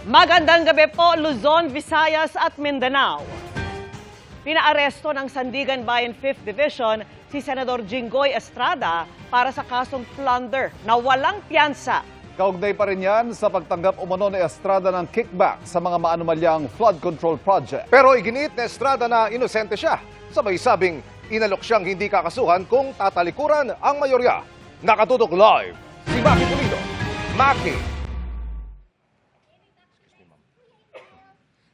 Magandang gabi po, Luzon, Visayas at Mindanao. Pinaaresto ng Sandigan Bayan 5th Division si Senador Jinggoy Estrada para sa kasong plunder na walang piyansa. Kaugnay pa rin yan sa pagtanggap umano ni Estrada ng kickback sa mga maanumalyang flood control project. Pero iginit ni Estrada na inosente siya. Sabay sabing inalok siyang hindi kakasuhan kung tatalikuran ang mayorya. Nakatutok live si Maki Pulido. Maki.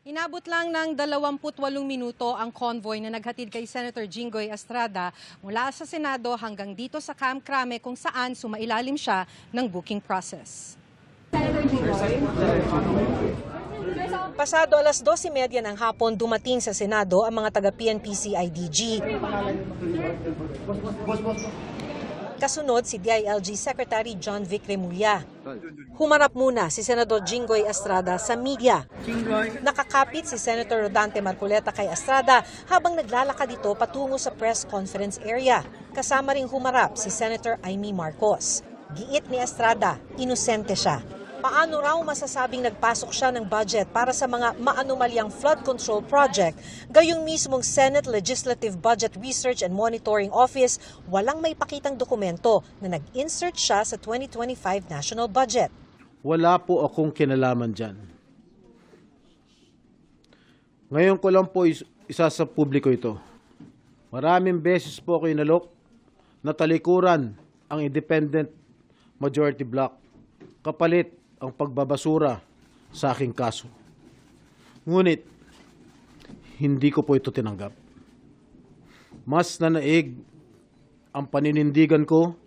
Inabot lang ng 28 minuto ang convoy na naghatid kay Senator Jinggoy Estrada mula sa Senado hanggang dito sa Camp Crame kung saan sumailalim siya ng booking process. Pasado alas 12:30 ng hapon dumating sa Senado ang mga taga-PNP-CIDG. Kasunod si DILG Secretary John Vic Remulla. Humarap muna si Senador Jinggoy Estrada sa media. Nakakapit si Senator Rodante Marcoleta kay Estrada habang naglalakad ito patungo sa press conference area. Kasama ring humarap si Senator Amy Marcos. Giit ni Estrada, inosente siya. Paano raw masasabing nagpasok siya ng budget para sa mga maanumalyang flood control project, gayong mismong Senate Legislative Budget Research and Monitoring Office walang may pakitang dokumento na nag-insert siya sa 2025 national budget. Wala po akong kinalaman dyan. Ngayon ko lang po isa sa publiko ito. Maraming beses po ako inalok na talikuran ang independent majority block kapalit ang pagbabasura sa aking kaso. Ngunit, hindi ko po ito tinanggap. Mas nanaig ang paninindigan ko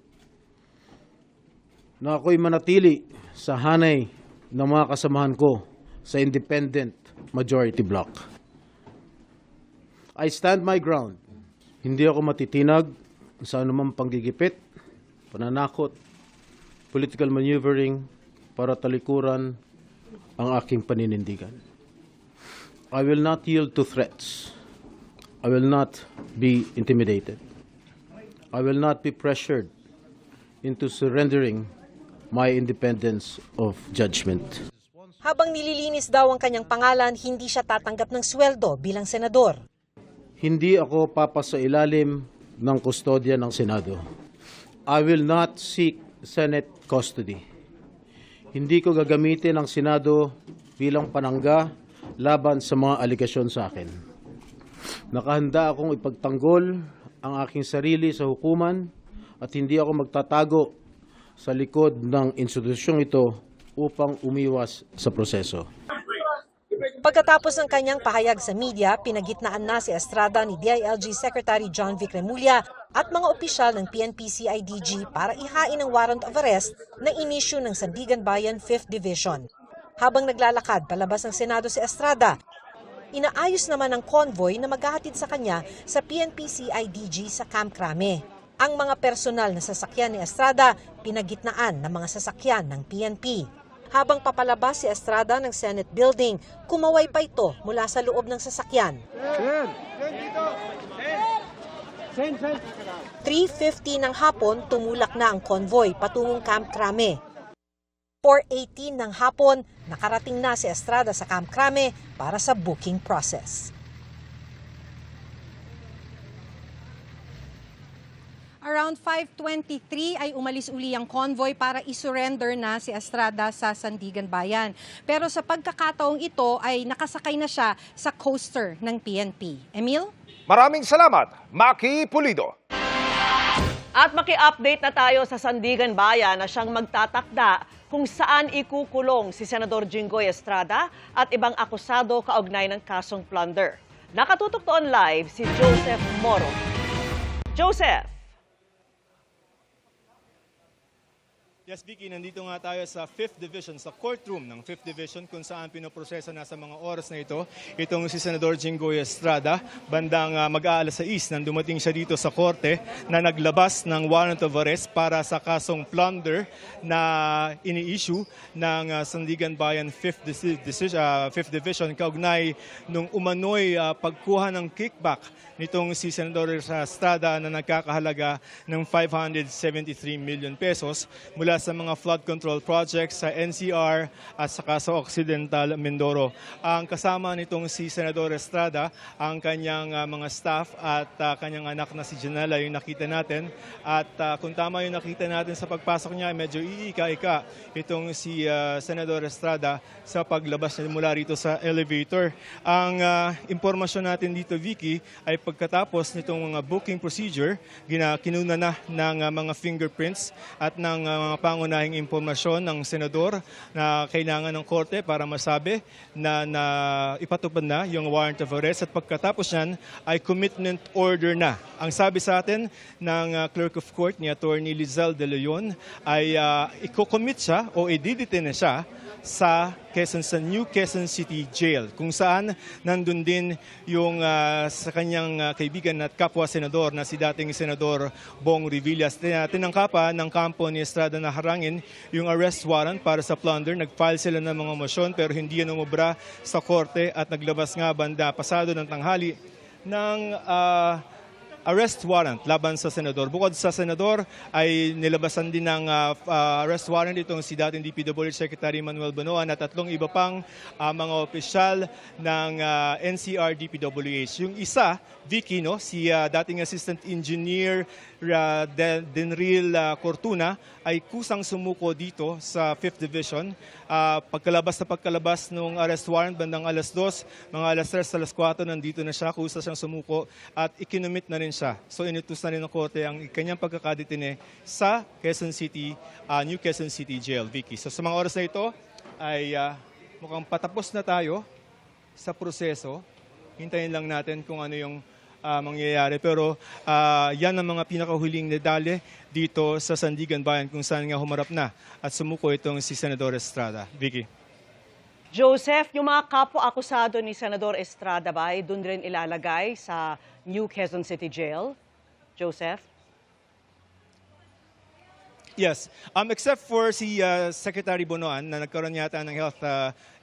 na ako'y manatili sa hanay ng mga kasamahan ko sa independent majority block. I stand my ground. Hindi ako matitinag sa anumang panggigipit, pananakot, political maneuvering, para talikuran ang aking paninindigan. I will not yield to threats. I will not be intimidated. I will not be pressured into surrendering my independence of judgment. Habang nililinis daw ang kanyang pangalan, hindi siya tatanggap ng sweldo bilang senador. Hindi ako papasailalim ng kustodya ng Senado. I will not seek Senate custody. Hindi ko gagamitin ang Senado bilang panangga laban sa mga aligasyon sa akin. Nakahanda akong ipagtanggol ang aking sarili sa hukuman at hindi ako magtatago sa likod ng institusyong ito upang umiwas sa proseso. Pagkatapos ng kanyang pahayag sa media, pinagitnaan na si Estrada ni DILG Secretary John Vic Remulla at mga opisyal ng PNP-CIDG para ihain ang warrant of arrest na inisyu ng Sandigan Bayan 5th Division. Habang naglalakad palabas ng Senado si Estrada, inaayos naman ang convoy na maghahatid sa kanya sa PNP-CIDG sa Camp Crame. Ang mga personal na sasakyan ni Estrada, pinagitnaan ng mga sasakyan ng PNP. Habang papalabas si Estrada ng Senate Building, kumaway pa ito mula sa loob ng sasakyan. 3:50 ng hapon, tumulak na ang convoy patungong Camp Crame. 4:18 ng hapon, nakarating na si Estrada sa Camp Crame para sa booking process. Around 5:23 ay umalis uli ang convoy para isurrender na si Estrada sa Sandigan Bayan. Pero sa pagkakataong ito ay nakasakay na siya sa coaster ng PNP. Emil? Maraming salamat, Maki Pulido. At maki-update na tayo sa Sandigan Bayan na siyang magtatakda kung saan ikukulong si Senador Jinggoy Estrada at ibang akusado kaugnay ng kasong plunder. Nakatutok to live si Joseph Moro. Joseph! Yes, Vicky, nandito nga tayo sa 5th Division, sa courtroom ng 5th Division kung saan pinoproseso na sa mga oras na ito itong si Senador Jinggoy Estrada. Bandang mag-aalas 6 nang dumating siya dito sa korte na naglabas ng warrant of arrest para sa kasong plunder na ini-issue ng Sandigan Bayan 5th Division kaugnay nung umano'y pagkuha ng kickback nitong si Senador Estrada na nagkakahalaga ng 573 million pesos mula para sa mga flood control projects sa NCR at saka sa Occidental Mindoro. Ang kasama nitong si Senador Estrada, ang kanyang mga staff at kanyang anak na si Janela yung nakita natin. At kung tama yung nakita natin sa pagpasok niya, medyo iika-ika itong si Senador Estrada sa paglabas niya mula rito sa elevator. Ang impormasyon natin dito, Vicky, ay pagkatapos nitong mga booking procedure, kinuna na ng mga fingerprints at ng mga pangunahing impormasyon ng senador na kailangan ng korte para masabi na ipatupad na yung warrant of arrest, at pagkatapos yan ay commitment order na. Ang sabi sa atin ng clerk of court ni Attorney Lizelle De Leon ay i-commit siya o i-detain na siya sa New Quezon City Jail, kung saan nandun din yung sa kanyang kaibigan at kapwa senador na si dating Senador Bong Revilla. Tinangkapan ng kampo ni Estrada na harangin yung arrest warrant para sa plunder. Nag-file sila ng mga motion pero hindi yan umubra sa korte at naglabas nga banda pasado ng tanghali ng arrest warrant laban sa senador. Bukod sa senador ay nilabasan din ng arrest warrant itong si dating DPWH Secretary Manuel Bonoan at 3 iba pang mga opisyal ng NCR DPWH. Yung isa, Vicky, no, si dating Assistant Engineer Denril Cortuna ay kusang sumuko dito sa 5th Division. Pagkalabas ng arrest warrant bandang alas 2, mga alas 3, alas 4, nandito na siya, kusa siyang sumuko at ikinumit na rin siya. So inutos na rin ng korte ang kanyang pagkakadetine sa New Quezon City Jail, Vicky. So sa mga oras na ito ay mukhang patapos na tayo sa proseso. Hintayin lang natin kung ano yung mangyayari. Pero yan ang mga pinakahuling detalye dito sa Sandigan Bayan kung saan nga humarap na at sumuko itong si Senador Estrada. Vicky. Joseph, yung mga kapwa-akusado ni Senador Estrada ba ay doon rin ilalagay sa New Quezon City Jail? Joseph? Yes. Except for si Secretary Bonoan na nagkaroon yata ng health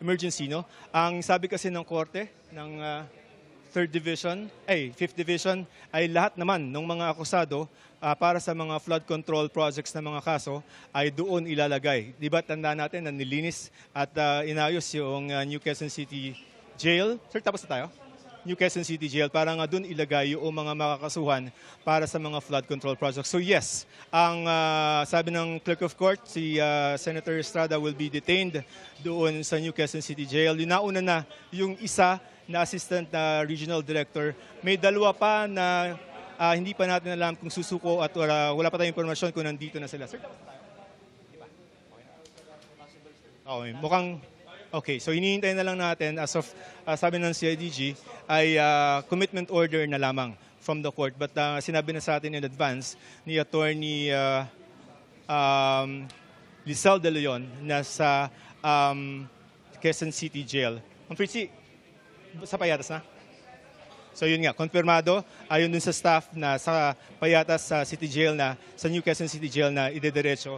emergency, no? Ang sabi kasi ng korte ng 5th Division ay lahat naman ng mga akusado para sa mga flood control projects na mga kaso ay doon ilalagay. Di ba tanda natin na nilinis at inayos yung New Quezon City Jail? Sir, tapos na tayo? New Quezon City Jail para nga doon ilagay yung mga makakasuhan para sa mga flood control projects. So yes, ang sabi ng clerk of court, si Senator Estrada will be detained doon sa New Quezon City Jail. Yung nauna na yung isa na assistant na regional director. May dalawa pa na hindi pa natin alam kung susuko at wala pa tayong impormasyon kung nandito na sila. Sir, tapos na tayo? Diba? Okay, mukhang okay. So hinihintay na lang natin as of sabi ng CIDG ay commitment order na lamang from the court. But sinabi na sa atin in advance ni Attorney Lizelle De Leon na sa Quezon City Jail. Ang Fritzy, sa Payatas na? So yun nga, konfirmado ayon dun sa staff na sa Payatas sa City Jail na, sa New Quezon City Jail na idediretso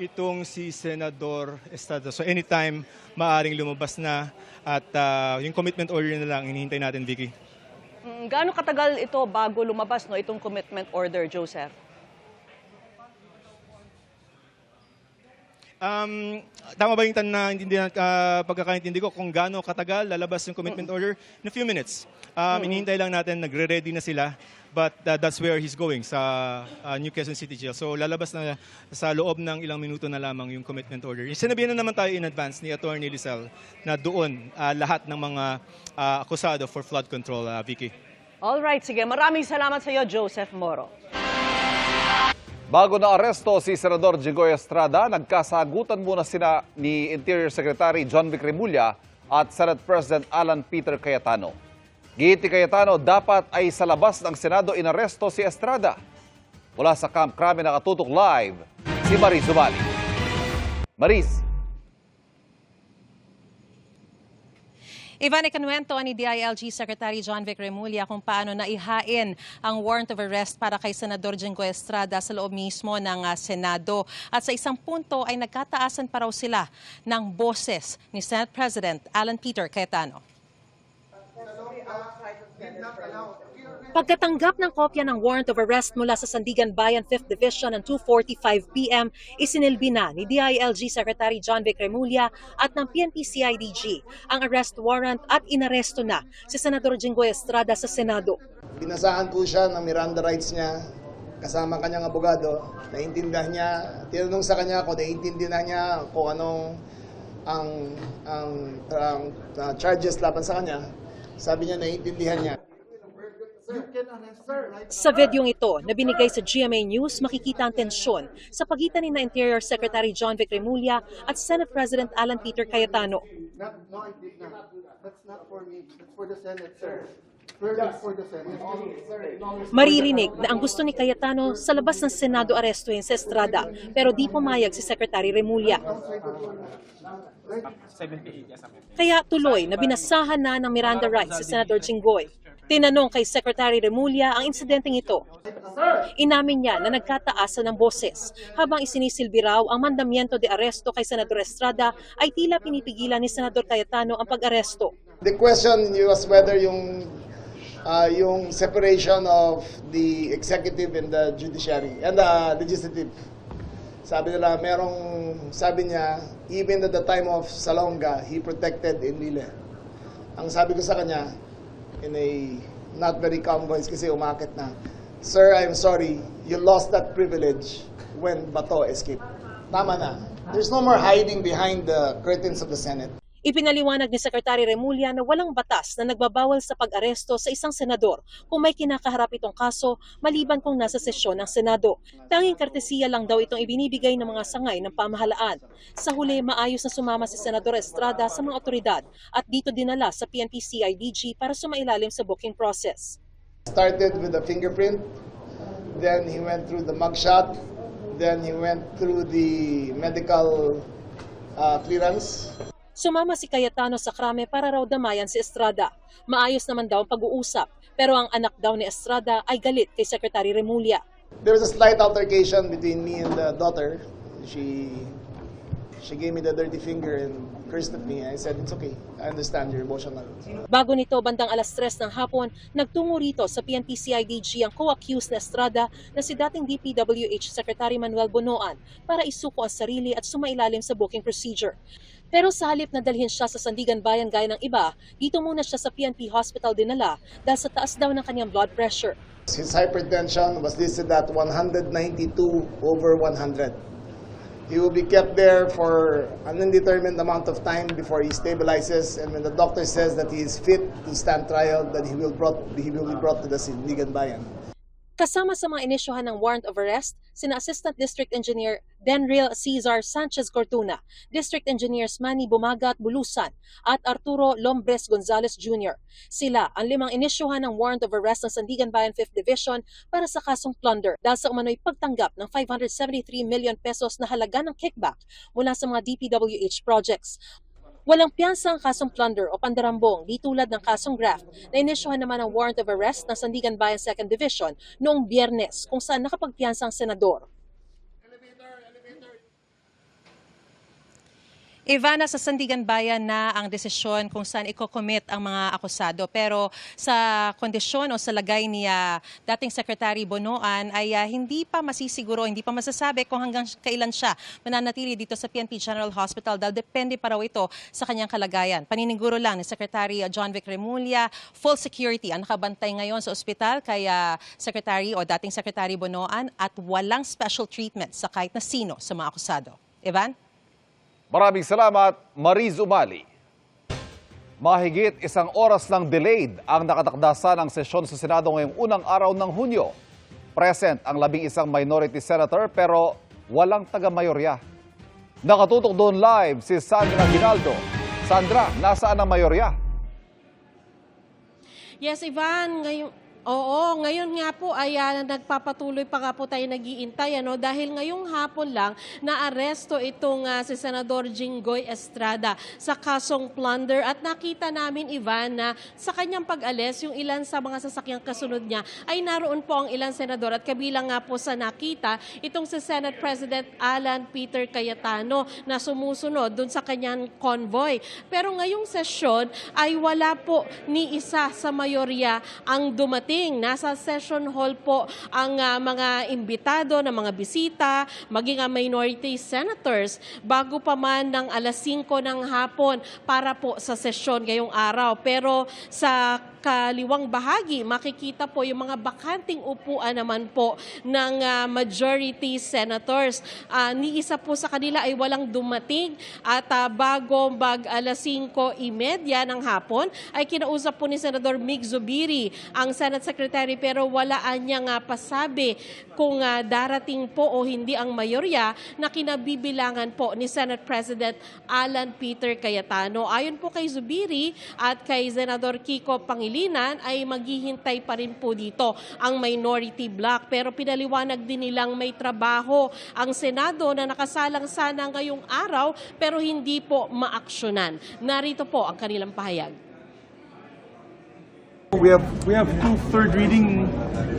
itong si Senador Estrada. So anytime maaring lumabas na at yung commitment order na lang hinihintay natin, Vicky. Gaano katagal ito bago lumabas itong commitment order, Joseph? Tama ba yung pagkakaintindi ko kung gaano katagal lalabas yung commitment order? In a few minutes. Hinihintay lang natin, nagre-ready na sila. But that's where he's going, sa New Quezon City Jail. So lalabas na sa loob ng ilang minuto na lamang yung commitment order. Sinabihan na naman tayo in advance ni Attorney Lizelle na doon lahat ng mga akusado for flood control, Vicky. Alright, sige. Maraming salamat sa iyo, Joseph Moro. Bago na aresto si Senador Jinggoy Estrada, nagkasagutan muna sina ni Interior Secretary John Vic Remulla at Senate President Alan Peter Cayetano. Giiti Cayetano, dapat ay sa labas ng Senado inaresto si Estrada. Mula sa Camp Crame nakatutok live, si Maris Zubali. Maris. Ivan, ikinuwento ni DILG Secretary John Vic Remulla kung paano naihain ang warrant of arrest para kay Senador Jinggoy Estrada sa loob mismo ng Senado. At sa isang punto ay nagkataasan pa raw sila ng boses ni Senate President Alan Peter Cayetano. Pagkatanggap ng kopya ng warrant of arrest mula sa Sandigan Bayan 5th Division ng 2:45 p.m., isinilbi na ni DILG Secretary John Vic Remulla at ng PNP-CIDG ang arrest warrant at inaresto na si Senador Jinggoy Estrada sa Senado. Binasahan po siya ng Miranda rights niya kasama ang kanyang abogado. Naiintindihan niya, tinanong sa kanya kung naiintindihan niya kung anong ang charges laban sa kanya. Sabi niya naiintindihan niya. Sa videong ito na binigay sa GMA News, makikita ang tensyon sa pagitan ni Interior Secretary John Vic Remulla at Senate President Alan Peter Cayetano. That's not for me. That's for the Senate, sir. It's for the Senate. Maririnig na ang gusto ni Cayetano sa labas ng Senado arestuhin sa Estrada, pero di pumayag si Secretary Remulla. Kaya tuloy na binasahan na ng Miranda rights si Senator Jinggoy. Tinanong kay Secretary Remulla ang insidenteng ito. Inamin niya na nagkataasan ng boses habang isinisilbi raw ang mandamiento de aresto kay Senador Estrada ay tila pinipigilan ni Senador Cayetano ang pag-aresto. The question was whether yung separation of the executive and the judiciary and the legislative. Sabi niya, even at the time of Salonga, he protected Enrile. Ang sabi ko sa kanya, in a not very calm voice kasi umakit na, "Sir, I'm sorry, you lost that privilege when Bato escaped." Tama na. There's no more hiding behind the curtains of the Senate. Ipinaliwanag ni Secretary Remulla na walang batas na nagbabawal sa pag-aresto sa isang senador kung may kinakaharap itong kaso maliban kung nasa sesyon ng Senado. Tanging kartesiya lang daw itong ibinibigay ng mga sangay ng pamahalaan. Sa huli, maayos na sumama si Senador Estrada sa mga otoridad at dito dinala sa PNP-CIDG para sumailalim sa booking process. Started with the fingerprint, then he went through the mugshot, then he went through the medical clearance. Sumama si Cayetano sa krame para raw damayan si Estrada. Maayos naman daw ang pag-uusap, pero ang anak daw ni Estrada ay galit kay Secretary Remulla. There was a slight altercation between me and the daughter. She gave me the dirty finger and cursed at me. I said, "It's okay. I understand you're emotional." Bago nito, bandang 3:00 ng hapon, nagtungo rito sa PNP-CIDG ang co-accused na Estrada na si dating DPWH Secretary Manuel Bonoan para isuko ang sarili at sumailalim sa booking procedure. Pero sa halip na dalhin siya sa Sandigan Bayan gaya ng iba, dito muna siya sa PNP Hospital dinala dahil sa taas daw ng kanyang blood pressure. His hypertension was listed at 192/100. He will be kept there for an undetermined amount of time before he stabilizes, and when the doctor says that he is fit to stand trial, then he will be brought to the Sandigan Bayan. Kasama sa mga inisyuhan ng warrant of arrest, sina Assistant District Engineer Denril Cesar Sanchez Cortuna, District Engineers Manny Bumaga at Bulusan, at Arturo Lombres Gonzalez Jr. Sila ang 5 inisyuhan ng warrant of arrest ng Sandigan Bayan 5th Division para sa kasong plunder dahil sa umano'y pagtanggap ng 573 million pesos na halaga ng kickback mula sa mga DPWH projects. Walang piyansa ang kasong plunder o pandarambong di tulad ng kasong graft na inisyuhan naman ang warrant of arrest ng Sandigan Bayan 2nd Division noong Biyernes kung saan nakapagpiyansa ang senador. Ivana, sa Sandigan Bayan na ang desisyon kung saan i-commit ang mga akusado. Pero sa kondisyon o sa lagay ni dating Secretary Bonoan ay hindi pa masisiguro, hindi pa masasabi kung hanggang kailan siya mananatili dito sa PNP General Hospital dahil depende pa raw ito sa kanyang kalagayan. Paniniguro lang ni Secretary John Vic Remulla, full security ang nakabantay ngayon sa ospital kay Secretary o dating Secretary Bonoan at walang special treatment sa kahit na sino sa mga akusado. Ivan? Maraming salamat, Mariz Umali. Mahigit 1 oras lang delayed ang nakatakda ng sesyon sa Senado ngayong unang araw ng Hunyo. Present ang 11 minority senator pero walang taga-mayorya. Nakatutok doon live si Sandra Ginaldo. Sandra, nasaan ang mayorya? Yes, Ivan, ngayon nga po ay nagpapatuloy pa nga po tayo nag-iintay dahil ngayong hapon lang naaresto itong si Senador Jinggoy Estrada sa kasong plunder at nakita namin, Ivan, na sa kanyang pag-alis yung ilan sa mga sasakyang kasunod niya ay naroon po ang ilang senador at kabilang nga po sa nakita itong si Senate President Alan Peter Cayetano na sumusunod dun sa kanyang convoy. Pero ngayong sesyon ay wala po ni isa sa mayorya ang dumating dumating. Nasa session hall po ang mga imbitado na mga bisita, maging ang minority senators, bago pa man ng alas 5 ng hapon para po sa sesyon ngayong araw. Pero sa kaliwang bahagi, makikita po yung mga bakanting upuan naman po ng majority senators. Ni isa po sa kanila ay walang dumating at bago alas 5:30 ng hapon ay kinausap po ni Senador Mig Zubiri ang Senate Secretary, pero wala niyang pasabi kung darating po o hindi ang mayorya na kinabibilangan po ni Senate President Alan Peter Cayetano. Ayon po kay Zubiri at kay Senador Kiko Pangilinan ay maghihintay pa rin po dito ang minority bloc, pero pinaliwanag din nilang may trabaho ang Senado na nakasalang sana ngayong araw pero hindi po maaksyonan. Narito po ang kanilang pahayag. We have two third reading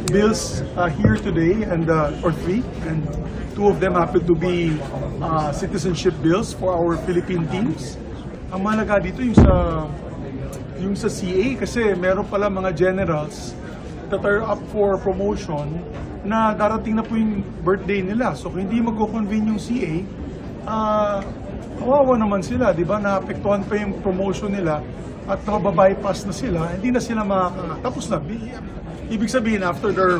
bills here today, and or three, and two of them happen to be citizenship bills for our Philippine teams. Ang mahalaga dito yung sa CA, kasi meron pala mga generals that are up for promotion na darating na po yung birthday nila. So kung hindi magko-convene yung CA, kawawa naman sila, di ba? Naapektuhan pa yung promotion nila at nababypass na sila, hindi na sila tapos na. Ibig sabihin, after their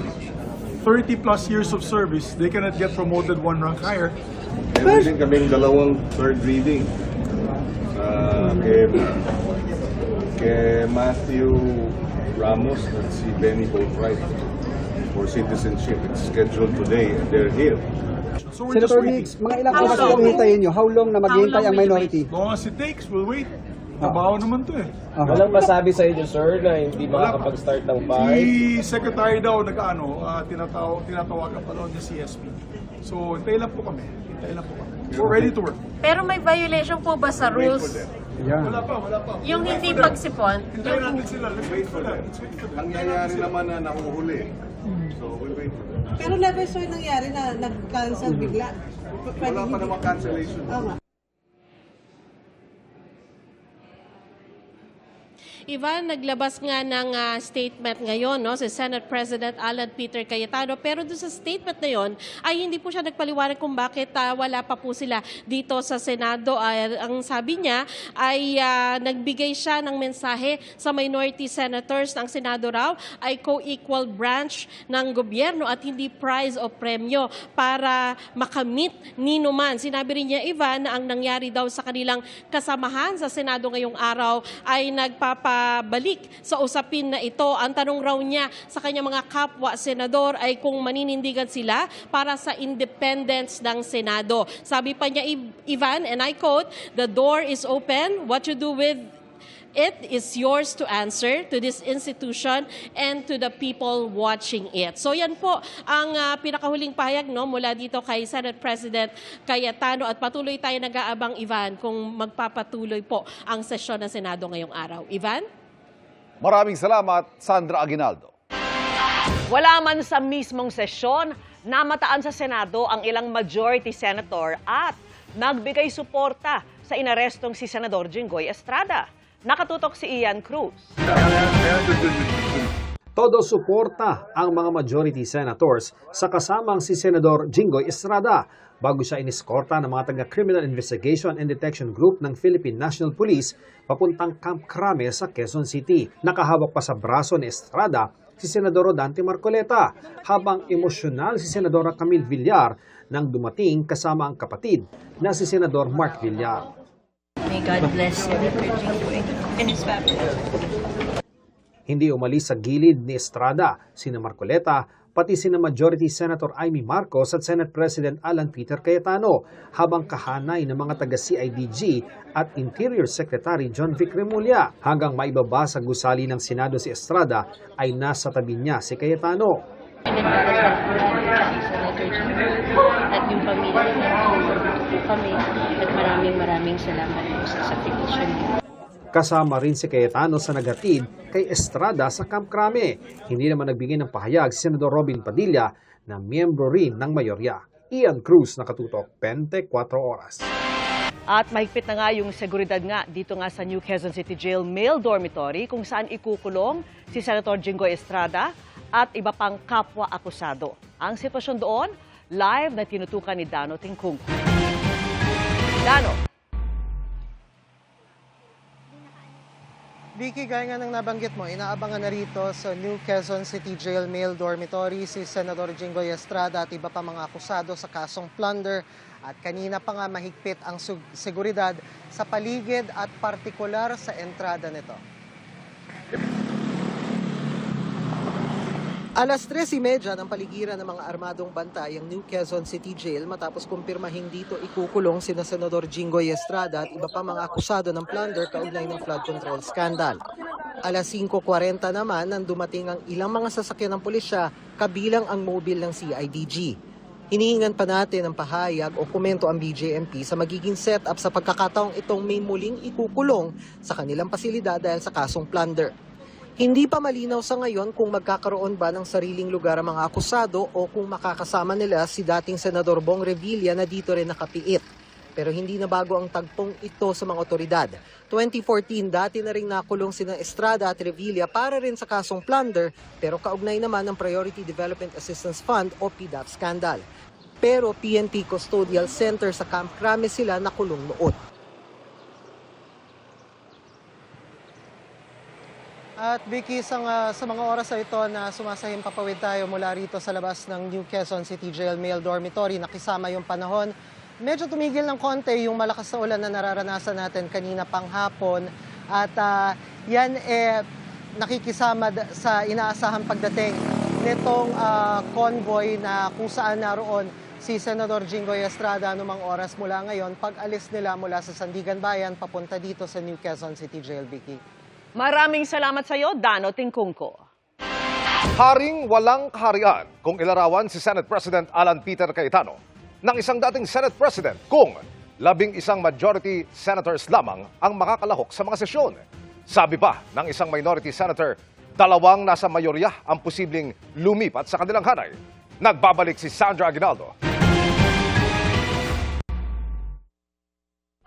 30 plus years of service, they cannot get promoted one rank higher. Meron din kaming dalawang third reading. Kay Matthew Ramos at si Benny Boatwright for citizenship. It's scheduled today and they're here. So we're just Senator waiting. Mix, mga ilang oras po hintayin nyo? How long na maghihintay ang minority? Long as it takes, we'll wait. Trabaho naman to eh. Walang masabi sa inyo, sir, na hindi makakapag-start ng fight? Si Secretary daw tinatawagan pa daw niya CSP. So, hintayin lang po kami. We're ready to work. Pero may violation po ba sa rules? Wala pa. Yung hindi pagsipon? Hintayin natin sila. Let's wait for that. Nangyayari naman na nahuhuli. So, we'll wait for that. Pero never so nangyari na nag-cancel bigla. Wala pa namang cancellation. Ivan, naglabas nga ng statement ngayon, no, si Senate President Alan Peter Cayetano, pero doon sa statement na yon ay hindi po siya nagpaliwanag kung bakit wala pa po sila dito sa Senado. Ang sabi niya ay nagbigay siya ng mensahe sa minority senators ng Senado raw ay co-equal branch ng gobyerno at hindi prize o premyo para makamit nino man. Sinabi rin niya, Ivan, na ang nangyari daw sa kanilang kasamahan sa Senado ngayong araw ay nagpapabalik sa usapin na ito. Ang tanong raw niya sa kanyang mga kapwa senador ay kung maninindigan sila para sa independence ng Senado. Sabi pa niya, Ivan, and I quote, "The door is open. What you do with it is yours to answer to this institution and to the people watching it." So yan po ang pinakahuling pahayag, no, mula dito kay Senate President Cayetano, at patuloy tayo nag-aabang, Ivan, kung magpapatuloy po ang sesyon ng Senado ngayong araw. Ivan? Maraming salamat, Sandra Aguinaldo. Wala man sa mismong sesyon, namataan sa Senado ang ilang majority senator at nagbigay suporta sa inarestong si Senador Jinggoy Estrada. Nakatutok si Ian Cruz. Todo suporta ang mga majority senators sa kasamang si Senador Jinggoy Estrada bago siya iniskorta ng mga taga-Criminal Investigation and Detection Group ng Philippine National Police papuntang Camp Crame sa Quezon City. Nakahawak pa sa braso ni Estrada si Senador Rodante Marcoleta, habang emosyonal si Senadora Camille Villar nang dumating kasama ang kapatid na si Senador Mark Villar. May God bless Senator Jinggoy and his family. Hindi umalis sa gilid ni Estrada, sina Marcoleta, pati sina Majority Senator Amy Marcos at Senate President Alan Peter Cayetano, habang kahanay ng mga taga-CIDG at Interior Secretary John Vic Remulla. Hanggang maibaba sa gusali ng Senado si Estrada ay nasa tabi niya si Cayetano. Senator Jinggoy at yung pamilya niya po kami at maraming salamat po sa sakripisyon niyo. Kasama rin si Cayetano sa naghatid kay Estrada sa Camp Crame. Hindi naman nagbigay ng pahayag si Senador Robin Padilla na miyembro rin ng mayorya. Ian Cruz, nakatutok, 24 Oras. At mahigpit na nga yung seguridad nga dito nga sa New Quezon City Jail Male Dormitory kung saan ikukulong si Senator Jinggoy Estrada at iba pang kapwa akusado. Ang sitwasyon doon, live na tinutukan ni Dano Tingkung. Dano. Vicky, gaya nga ng nabanggit mo, inaabangan na rito sa New Quezon City Jail Male Dormitory si Senador Jinggoy Estrada at iba pa mga akusado sa kasong plunder. At kanina pa nga mahigpit ang seguridad sa paligid at partikular sa entrada nito. Alas 3:30 ng paligiran ng mga armadong bantay ang New Quezon City Jail matapos kumpirmahing dito ikukulong sina Senador Jinggoy Estrada at iba pa mga akusado ng plunder kaugnay ng flood control scandal. Alas 5:40 naman nang dumating ang ilang mga sasakyan ng pulisya kabilang ang mobile ng CIDG. Hinihingan pa natin ng pahayag o komento ang BJMP sa magiging setup sa pagkakataong itong may muling ikukulong sa kanilang pasilidad dahil sa kasong plunder. Hindi pa malinaw sa ngayon kung magkakaroon ba ng sariling lugar ang mga akusado o kung makakasama nila si dating Senador Bong Revilla na dito rin nakapiit. Pero hindi na bago ang tagpong ito sa mga otoridad. 2014, dati na rin nakulong sina Estrada at Revilla para rin sa kasong plunder pero kaugnay naman ng Priority Development Assistance Fund o PDAP scandal. Pero PNP Custodial Center sa Camp Crame sila nakulong noon. At Vicky, sa mga oras na ito na sumasahim papawid tayo mula rito sa labas ng New Quezon City Jail Male Dormitory, nakisama yung panahon. Medyo tumigil ng konti yung malakas na ulan na nararanasan natin kanina pang hapon. At yan nakikisama sa inaasahang pagdating nitong convoy na kung saan naroon si Senador Jinggoy Estrada anumang oras mula ngayon pag-alis nila mula sa Sandigan Bayan papunta dito sa New Quezon City Jail, Vicky. Maraming salamat sa iyo, Dano Tingkungko. Haring walang kaharian kung ilarawan si Senate President Alan Peter Cayetano ng isang dating Senate President kung 11 majority senators lamang ang makakalahok sa mga sesyon. Sabi pa ng isang minority senator, 2 nasa mayorya ang posibleng lumipat sa kanilang hanay. Nagbabalik si Sandra Aguinaldo.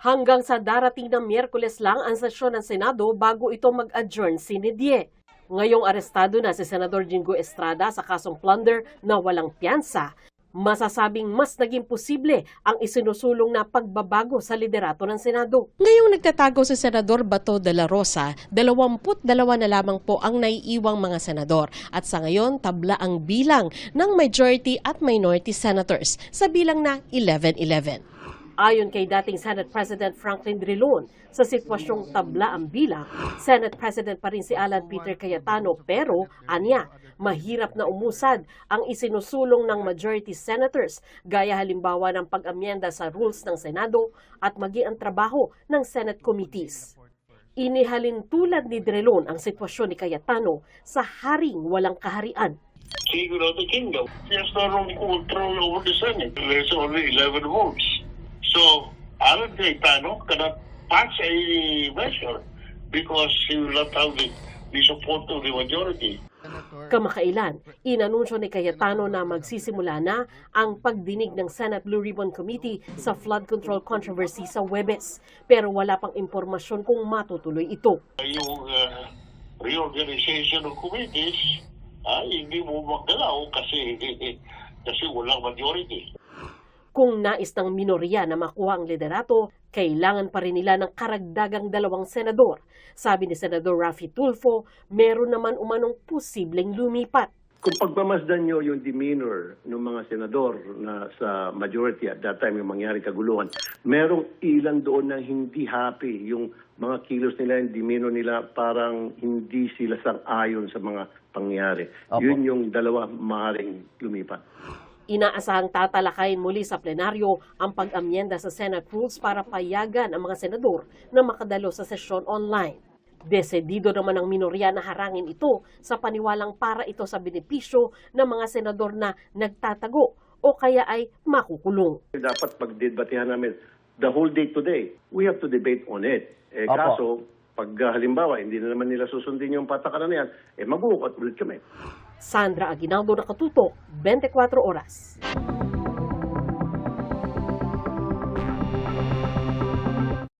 Hanggang sa darating na Miyerkules lang ang sesyon ng Senado bago ito mag-adjourn sine die. Ngayong arestado na si Senador Jinggoy Estrada sa kasong plunder na walang piyansa, masasabing mas naging posible ang isinusulong na pagbabago sa liderato ng Senado. Ngayong nagtatago si Senador Bato de la Rosa, 22 na lamang po ang naiiwang mga senador at sa ngayon tabla ang bilang ng majority at minority senators sa bilang na 11-11. Ayon kay dating Senate President Franklin Drilon, sa sitwasyong tabla ang bilang, Senate President pa rin si Alan Peter Cayetano pero, anya, mahirap na umusad ang isinusulong ng majority senators gaya halimbawa ng pag-amyenda sa rules ng Senado at maging ang trabaho ng Senate committees. Inihalin tulad ni Drilon ang sitwasyon ni Cayetano sa haring walang kaharian. King of the kingdom. He has no control over the Senate. There's only 11 votes. So, Alan Cayetano cannot pass any measure because he will not have the support of the majority. Kamakailan, inanunsyo ni Cayetano na magsisimula na ang pagdinig ng Senate Blue Ribbon Committee sa flood control controversy sa Huwebes. Pero wala pang impormasyon kung matutuloy ito. Yung reorganization of committees, hindi mo magalaw kasi walang majority. Kung nais ng minorya na makuha ang liderato, kailangan pa rin nila ng karagdagang 2 senador. Sabi ni Senador Raffy Tulfo, meron naman umanong posibleng lumipat. Kung pagmamasdan nyo yung demeanor ng mga senador na sa majority at that time yung mangyari kaguluhan, merong ilan doon na hindi happy. Yung mga kilos nila, yung demeanor nila, parang hindi sila sang-ayon sa mga pangyari. Yun yung 2 maaaring lumipat. Inaasahang tatalakayin muli sa plenaryo ang pag-amyenda sa Senate rules para payagan ang mga senador na makadalo sa sesyon online. Desedido naman ang minorya na harangin ito sa paniwalang para ito sa benepisyo ng mga senador na nagtatago o kaya ay makukulong. Dapat pagdebatehan namin the whole day today. We have to debate on it. Kaso, pag halimbawa, hindi na naman nila susundin yung patakaran na yan, mag-uukot ulit kami. Sandra Aguinaldo, Nakatutok, 24 Oras.